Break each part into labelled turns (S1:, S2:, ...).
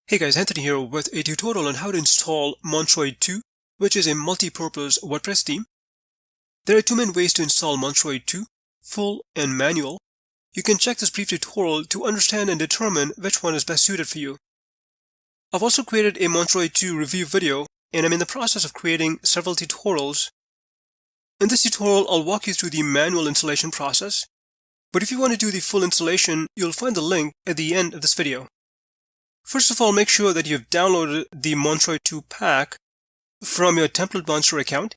S1: Hey guys, Anthony here with a tutorial on how to install Monstroid2, which is a multi-purpose WordPress theme. There are two main ways to install Monstroid2, full and manual. You can check this brief tutorial to understand and determine which one is best suited for you. I've also created a Monstroid2 review video, and I'm in the process of creating several tutorials. In this tutorial, I'll walk you through the manual installation process, but if you want to do the full installation, you'll find the link at the end of this video. First of all, make sure that you've downloaded the Monstroid2 pack from your Template Monster account.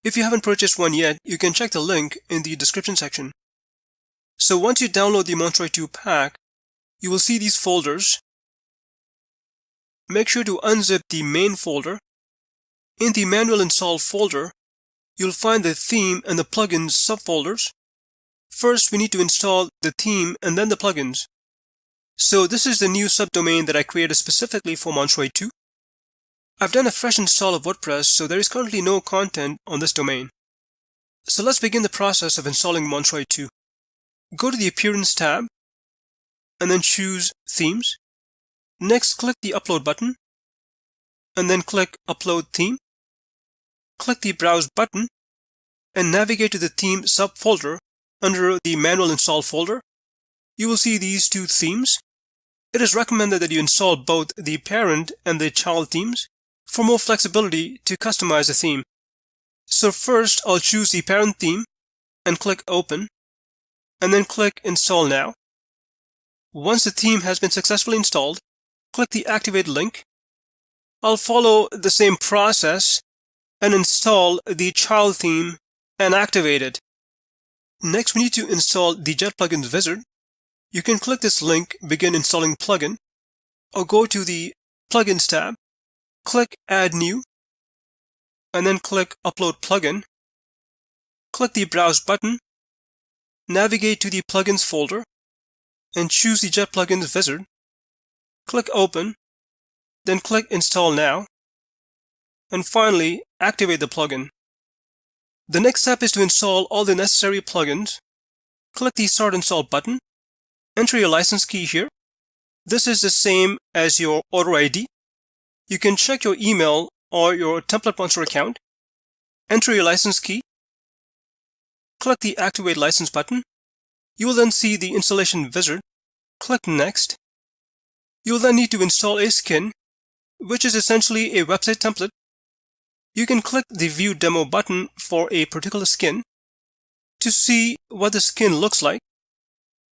S1: If you haven't purchased one yet, you can check the link in the description section. So once you download the Monstroid2 pack, you will see these folders. Make sure to unzip the main folder. In the manual install folder, you'll find the theme and the plugins subfolders. First, we need to install the theme and then the plugins. So this is the new subdomain that I created specifically for Monstroid2. I've done a fresh install of WordPress, so there is currently no content on this domain. So let's begin the process of installing Monstroid2. Go to the Appearance tab, and then choose Themes. Next, click the Upload button, and then click Upload Theme. Click the Browse button, and navigate to the Theme subfolder under the Manual Install folder. You will see these two themes. It is recommended that you install both the parent and the child themes for more flexibility to customize the theme. So first, I'll choose the parent theme and click Open, and then click Install Now. Once the theme has been successfully installed, click the Activate link. I'll follow the same process and install the child theme and activate it. Next, we need to install the Jet Plugins wizard. You can click this link, Begin Installing Plugin, or go to the Plugins tab, click Add New, and then click Upload Plugin. Click the Browse button, navigate to the Plugins folder, and choose the Jet Plugins wizard. Click Open, then click Install Now, and finally activate the plugin. The next step is to install all the necessary plugins. Click the Start Install button. Enter your license key here. This is the same as your order ID. You can check your email or your Template Monster account. Enter your license key. Click the Activate License button. You will then see the installation wizard. Click Next. You will then need to install a skin, which is essentially a website template. You can click the View Demo button for a particular skin to see what the skin looks like.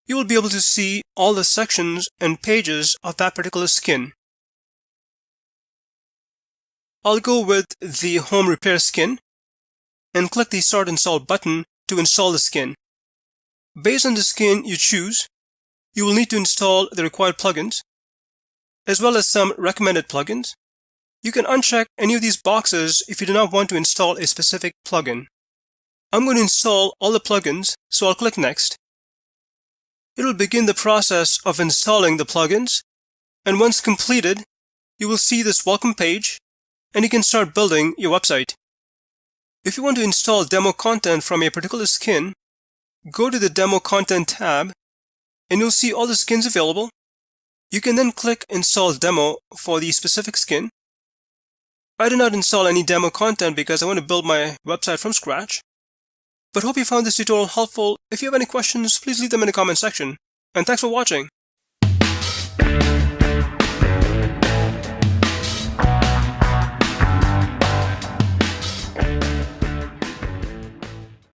S1: You will be able to see all the sections and pages of that particular skin. I'll go with the Home Repair skin and click the Start Install button to install the skin. Based on the skin you choose, you will need to install the required plugins, as well as some recommended plugins. You can uncheck any of these boxes if you do not want to install a specific plugin. I'm going to install all the plugins, so I'll click Next. It will begin the process of installing the plugins, and once completed, you will see this welcome page, and you can start building your website. If you want to install demo content from a particular skin, go to the Demo Content tab, and you'll see all the skins available. You can then click Install Demo for the specific skin. I did not install any demo content because I want to build my website from scratch. But hope you found this tutorial helpful. If you have any questions, please leave them in the comment section. And thanks for watching.